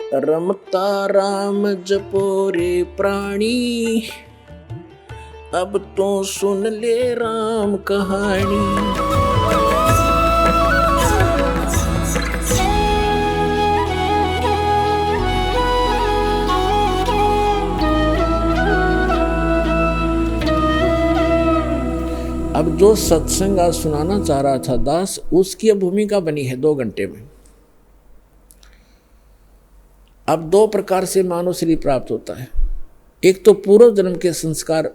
रमता राम जपो रे प्राणी, अब तो सुन ले राम कहानी। अब जो सत्संग आज सुनाना चाह रहा था दास, उसकी भूमिका बनी है 2 घंटे में। अब 2 प्रकार से मानव शरीर प्राप्त होता है। एक तो पूर्व जन्म के संस्कार,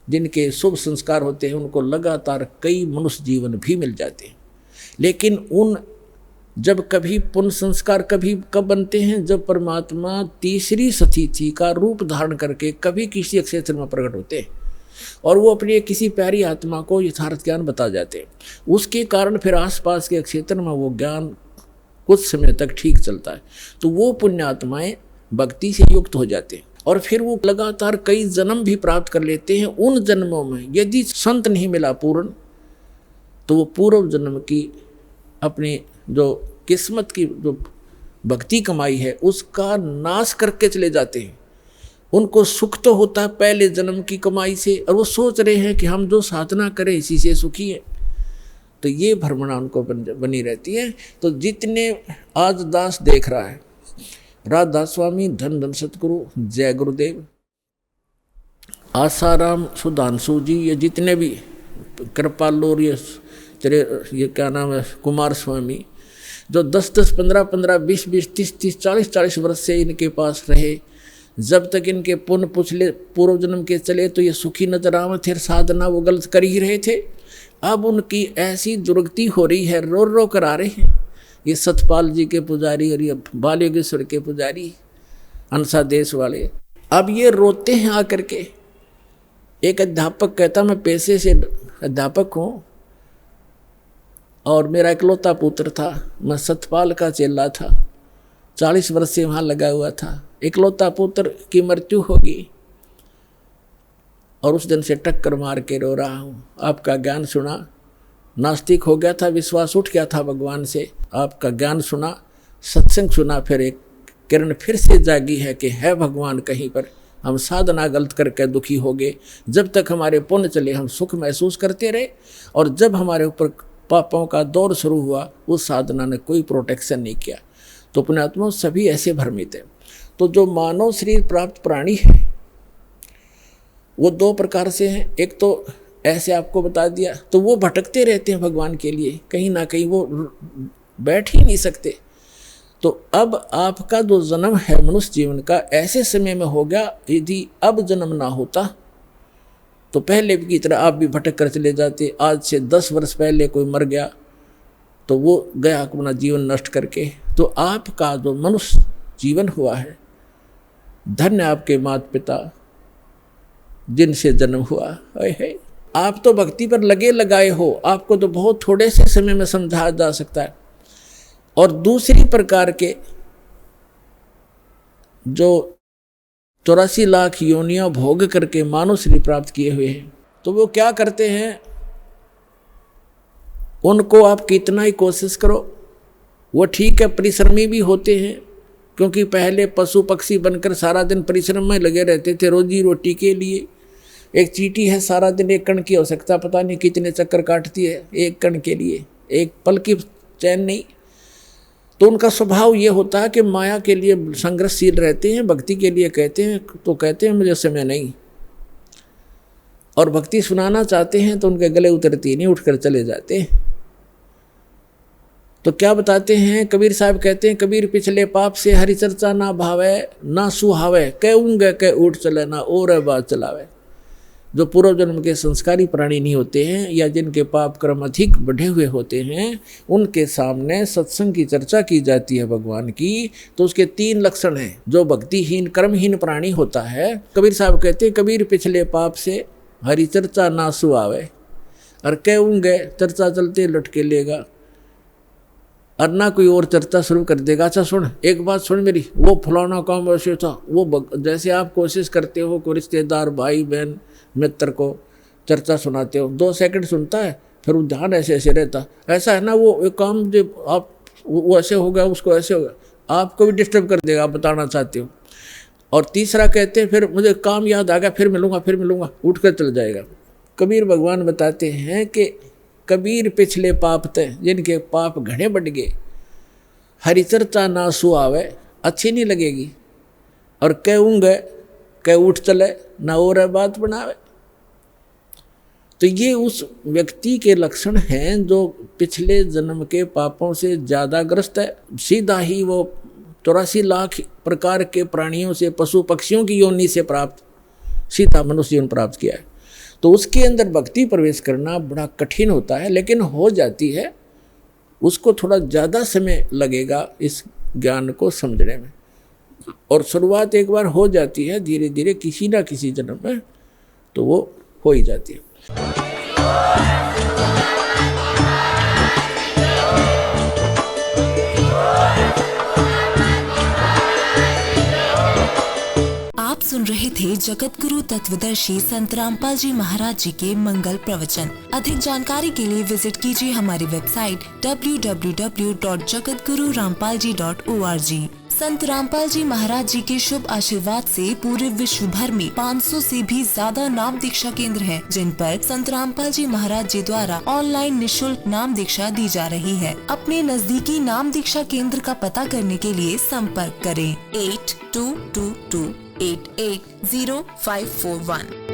जिनके शुभ संस्कार होते हैं, उनको लगातार कई मनुष्य जीवन भी मिल जाते हैं। लेकिन उन जब कभी पुण्य संस्कार कभी कब बनते हैं, जब परमात्मा तीसरी सतिथि का रूप धारण करके कभी किसी क्षेत्र में प्रकट होते हैं और वो अपनी किसी प्यारी आत्मा को यथार्थ ज्ञान बता जाते हैं। उसके कारण फिर आसपास के क्षेत्र में वो ज्ञान कुछ समय तक ठीक चलता है। तो वो पुण्यात्माएं भक्ति से युक्त हो जाते हैं और फिर वो लगातार कई जन्म भी प्राप्त कर लेते हैं। उन जन्मों में यदि संत नहीं मिला पूर्ण, तो वो पूर्व जन्म की अपनी जो किस्मत की जो भक्ति कमाई है उसका नाश करके चले जाते हैं। उनको सुख तो होता है पहले जन्म की कमाई से, और वो सोच रहे हैं कि हम जो साधना करें इसी से सुखी है। तो ये भ्रमणा उनको बनी रहती है। तो जितने आज दास देख रहा है, राधा स्वामी, धन धन सतगुरु, जय गुरुदेव, आसाराम, सुधांशु जी, ये जितने भी कृपालु, ये क्या नाम है, कुमार स्वामी, जो 10-10, 15-15, 20-20, 30-30, 40-40 वर्ष से इनके पास रहे, जब तक इनके पुण्य पुछले पूर्व जन्म के चले तो ये सुखी नजर आवे थे। साधना वो गलत कर ही रहे थे। अब उनकी ऐसी दुर्गति हो रही है, रो रो कर आ रहे हैं। ये सतपाल जी के पुजारी और ये बालयोगेश्वर के पुजारी, अंसा देश वाले, अब ये रोते हैं आकर के। एक अध्यापक कहता, मैं पेशे से अध्यापक हूँ और मेरा इकलौता पुत्र था, मैं सतपाल का चेला था, 40 वर्ष से वहाँ लगा हुआ था। इकलौता पुत्र की मृत्यु होगी और उस दिन से टक्कर मार के रो रहा हूँ। आपका ज्ञान सुना, नास्तिक हो गया था, विश्वास उठ गया था भगवान से। आपका ज्ञान सुना, सत्संग सुना, फिर एक किरण फिर से जागी है कि है भगवान कहीं पर। हम साधना गलत करके दुखी हो गए। जब तक हमारे पुण्य चले हम सुख महसूस करते रहे, और जब हमारे ऊपर पापों का दौर शुरू हुआ उस साधना ने कोई प्रोटेक्शन नहीं किया। तो पुण्यात्मा सभी ऐसे भ्रमित हैं। तो जो मानव शरीर प्राप्त प्राणी है वो 2 प्रकार से हैं। एक तो ऐसे आपको बता दिया, तो वो भटकते रहते हैं भगवान के लिए, कहीं ना कहीं वो बैठ ही नहीं सकते। तो अब आपका जो जन्म है मनुष्य जीवन का ऐसे समय में हो गया, यदि अब जन्म ना होता तो पहले की तरह आप भी भटक कर चले जाते। आज से 10 वर्ष पहले कोई मर गया तो वो गया अपना जीवन नष्ट करके। तो आपका जो मनुष्य जीवन हुआ है, धन्य आपके माता पिता जिनसे जन्म हुआ है। आप तो भक्ति पर लगे लगाए हो, आपको तो बहुत थोड़े से समय में समझाया जा सकता है। और दूसरी प्रकार के जो 84 लाख योनियां भोग करके मानव शरीर प्राप्त किए हुए हैं, तो वो क्या करते हैं, उनको आप कितना ही कोशिश करो, वो ठीक है परिश्रमी भी होते हैं, क्योंकि पहले पशु पक्षी बनकर सारा दिन परिश्रम में लगे रहते थे रोजी रोटी के लिए। एक चींटी है, सारा दिन एक कण की आवश्यकता पता नहीं कितने चक्कर काटती है एक कण के लिए, एक पल की चैन नहीं। तो उनका स्वभाव ये होता है कि माया के लिए संघर्षशील रहते हैं, भक्ति के लिए कहते हैं तो कहते हैं मुझे समय नहीं, और भक्ति सुनाना चाहते हैं तो उनके गले उतरती नहीं, उठकर चले जाते हैं। तो क्या बताते हैं कबीर साहब, कहते हैं कबीर पिछले पाप से हरि चर्चा ना भावे ना सुहावे, कहूँगे कह उठ चले ना और बात चलावे। जो पूर्व जन्म के संस्कारी प्राणी नहीं होते हैं या जिनके पाप कर्म अधिक बढ़े हुए होते हैं, उनके सामने सत्संग की चर्चा की जाती है भगवान की, तो उसके 3 लक्षण हैं। जो भक्तिहीन कर्महीन प्राणी होता है, कबीर साहब कहते हैं कबीर पिछले पाप से हरि चर्चा ना सुहावे, और कहूँगे चर्चा चलते लटके लेगा, और ना कोई और चर्चा शुरू कर देगा। अच्छा सुन, एक बात सुन मेरी, वो फलाना काम वैसे था, वो जैसे आप कोशिश करते हो कोई रिश्तेदार भाई बहन मित्र को चर्चा सुनाते हो, 2 सेकंड सुनता है, फिर वो ध्यान ऐसे ऐसे रहता, ऐसा है ना वो एक काम जो आप वो ऐसे हो गया उसको ऐसे हो गया, आपको भी डिस्टर्ब कर देगा, आप बताना चाहते हो। और तीसरा कहते हैं फिर मुझे काम याद आ गया, फिर मिलूंगा, उठ कर चल जाएगा। कबीर भगवान बताते हैं कि कबीर पिछले पाप थे जिनके पाप घने बढ़ गए, हरि चर्चा ना सुहावे, अच्छी नहीं लगेगी, और कहूँगे कह उठ चले ना और बात बनावे। तो ये उस व्यक्ति के लक्षण हैं जो पिछले जन्म के पापों से ज़्यादा ग्रस्त है। सीधा ही वो 84 लाख प्रकार के प्राणियों से, पशु पक्षियों की योनि से प्राप्त सीधा मनुष्य जीवन प्राप्त किया है। तो उसके अंदर भक्ति प्रवेश करना बड़ा कठिन होता है, लेकिन हो जाती है। उसको थोड़ा ज़्यादा समय लगेगा इस ज्ञान को समझने में, और शुरुआत एक बार हो जाती है, धीरे धीरे किसी ना किसी जन्म में तो वो हो ही जाती है। आप सुन रहे थे जगत गुरु तत्वदर्शी संत रामपाल जी महाराज जी के मंगल प्रवचन। अधिक जानकारी के लिए विजिट कीजिए हमारी वेबसाइट www.jagatgururampalji.org। संत रामपाल जी महाराज जी के शुभ आशीर्वाद से पूरे विश्व भर में 500 से भी ज्यादा नाम दीक्षा केंद्र हैं, जिन पर संत रामपाल जी महाराज जी द्वारा ऑनलाइन निशुल्क नाम दीक्षा दी जा रही है। अपने नजदीकी नाम दीक्षा केंद्र का पता करने के लिए संपर्क करें 8222880541।